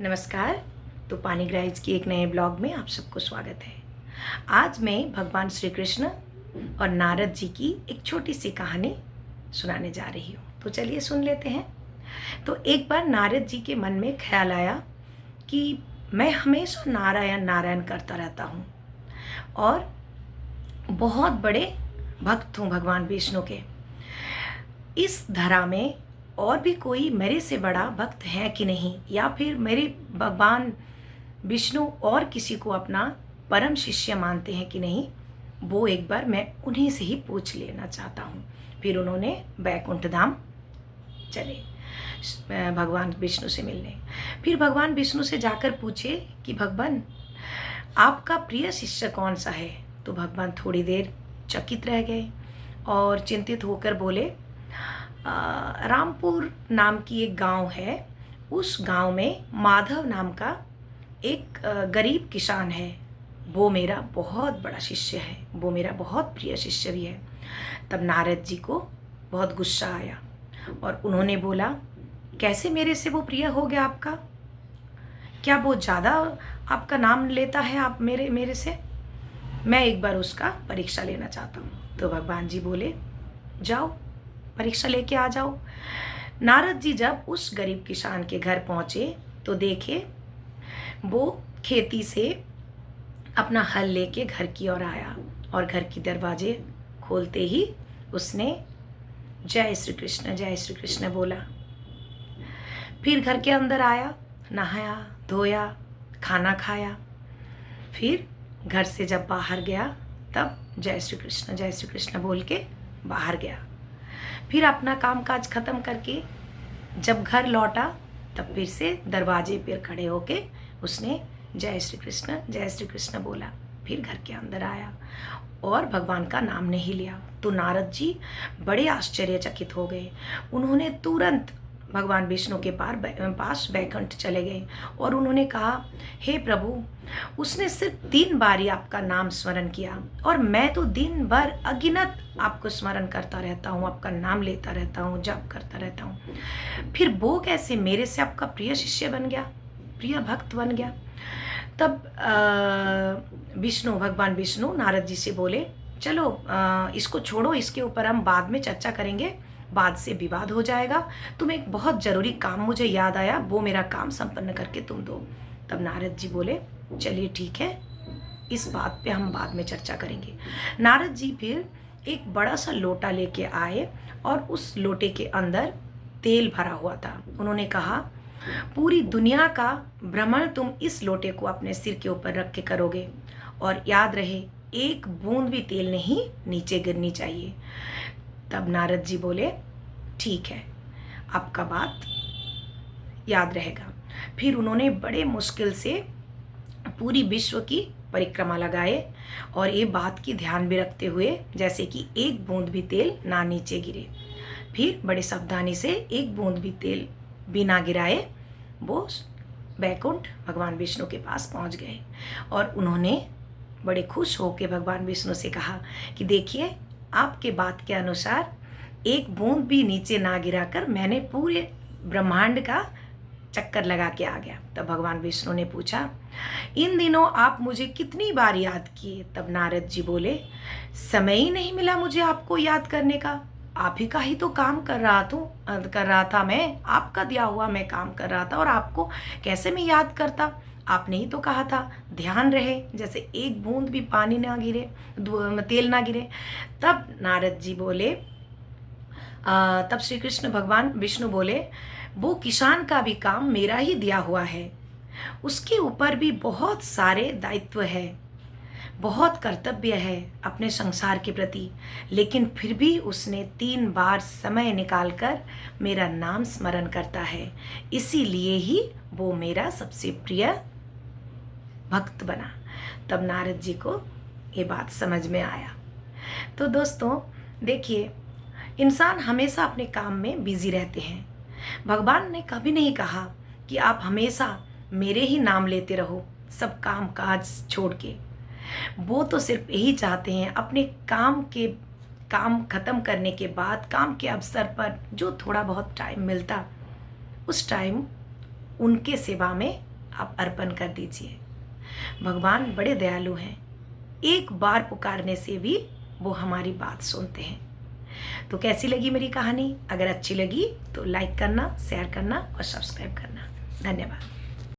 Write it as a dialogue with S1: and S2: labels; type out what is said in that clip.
S1: नमस्कार। तो पानी ग्राइज की एक नए ब्लॉग में आप सबको स्वागत है। आज मैं भगवान श्री कृष्ण और नारद जी की एक छोटी सी कहानी सुनाने जा रही हूँ। तो चलिए सुन लेते हैं। तो एक बार नारद जी के मन में ख्याल आया कि मैं हमेशा नारायण नारायण करता रहता हूँ और बहुत बड़े भक्त हूँ भगवान विष्णु के। इस धरा में और भी कोई मेरे से बड़ा भक्त है कि नहीं, या फिर मेरे भगवान विष्णु और किसी को अपना परम शिष्य मानते हैं कि नहीं, वो एक बार मैं उन्हीं से ही पूछ लेना चाहता हूँ। फिर उन्होंने बैकुंठ धाम चले भगवान विष्णु से मिलने। फिर भगवान विष्णु से जाकर पूछे कि भगवान आपका प्रिय शिष्य कौन सा है। तो भगवान थोड़ी देर चकित रह गए और चिंतित होकर बोले, रामपुर नाम की एक गांव है। उस गांव में माधव नाम का एक गरीब किसान है। वो मेरा बहुत बड़ा शिष्य है, वो मेरा बहुत प्रिय शिष्य भी है। तब नारद जी को बहुत गुस्सा आया और उन्होंने बोला, कैसे मेरे से वो प्रिय हो गया आपका? क्या वो ज़्यादा आपका नाम लेता है आप मेरे से? मैं एक बार उसका परीक्षा लेना चाहता हूँ। तो भगवान जी बोले, जाओ परीक्षा लेके आ जाओ। नारद जी जब उस गरीब किसान के घर पहुंचे तो देखे वो खेती से अपना हल लेके घर की ओर आया और घर की दरवाजे खोलते ही उसने जय श्री कृष्ण बोला। फिर घर के अंदर आया, नहाया धोया, खाना खाया। फिर घर से जब बाहर गया तब जय श्री कृष्ण बोल के बाहर गया। फिर अपना काम काज खत्म करके जब घर लौटा तब फिर से दरवाजे पर खड़े होके उसने जय श्री कृष्ण बोला। फिर घर के अंदर आया और भगवान का नाम नहीं लिया। तो नारद जी बड़े आश्चर्यचकित हो गए। उन्होंने तुरंत भगवान विष्णु के पास बैकुंठ चले गए और उन्होंने कहा, हे प्रभु, उसने सिर्फ 3 बार ही आपका नाम स्मरण किया और मैं तो दिन भर अगिनत आपको स्मरण करता रहता हूँ, आपका नाम लेता रहता हूँ, जप करता रहता हूँ। फिर वो कैसे मेरे से आपका प्रिय शिष्य बन गया, प्रिय भक्त बन गया? तब भगवान विष्णु नारद जी से बोले, चलो इसको छोड़ो, इसके ऊपर हम बाद में चर्चा करेंगे, बाद से विवाद हो जाएगा। तुम एक बहुत जरूरी काम मुझे याद आया, वो मेरा काम संपन्न करके तुम दो। तब नारद जी बोले, चलिए ठीक है, इस बात पे हम बाद में चर्चा करेंगे। नारद जी फिर एक बड़ा सा लोटा लेके आए और उस लोटे के अंदर तेल भरा हुआ था। उन्होंने कहा, पूरी दुनिया का भ्रमण तुम इस लोटे को अपने सिर के ऊपर रख के करोगे और याद रहे, एक बूंद भी तेल नहीं नीचे गिरनी चाहिए। तब नारद जी बोले, ठीक है, आपका बात याद रहेगा। फिर उन्होंने बड़े मुश्किल से पूरी विश्व की परिक्रमा लगाए और ये बात की ध्यान भी रखते हुए जैसे कि एक बूंद भी तेल ना नीचे गिरे। फिर बड़े सावधानी से एक बूंद भी तेल बिना गिराए वो बैकुंठ भगवान विष्णु के पास पहुंच गए और उन्होंने बड़े खुश होकर भगवान विष्णु से कहा कि देखिए, आपके बात के अनुसार एक बूंद भी नीचे ना गिराकर मैंने पूरे ब्रह्मांड का चक्कर लगा के आ गया। तब भगवान विष्णु ने पूछा, इन दिनों आप मुझे कितनी बार याद किए? तब नारद जी बोले, समय ही नहीं मिला मुझे आपको याद करने का। आप ही का ही तो काम कर रहा था मैं, आपका दिया हुआ मैं काम कर रहा था और आपको कैसे मैं याद करता? आपने ही तो कहा था ध्यान रहे, जैसे एक बूंद भी पानी ना गिरे, तेल ना गिरे। तब नारद जी बोले, तब श्री कृष्ण भगवान विष्णु बोले, वो किसान का भी काम मेरा ही दिया हुआ है, उसके ऊपर भी बहुत सारे दायित्व है, बहुत कर्तव्य है अपने संसार के प्रति, लेकिन फिर भी उसने 3 बार समय निकालकर मेरा नाम स्मरण करता है, इसीलिए ही वो मेरा सबसे प्रिय भक्त बना। तब नारद जी को ये बात समझ में आया। तो दोस्तों देखिए, इंसान हमेशा अपने काम में बिजी रहते हैं। भगवान ने कभी नहीं कहा कि आप हमेशा मेरे ही नाम लेते रहो सब काम काज छोड़ के। वो तो सिर्फ यही चाहते हैं अपने काम खत्म करने के बाद काम के अवसर पर जो थोड़ा बहुत टाइम मिलता, उस टाइम उनके सेवा में आप अर्पण कर दीजिए। भगवान बड़े दयालु हैं, एक बार पुकारने से भी वो हमारी बात सुनते हैं। तो कैसी लगी मेरी कहानी? अगर अच्छी लगी तो लाइक करना, शेयर करना और सब्सक्राइब करना। धन्यवाद।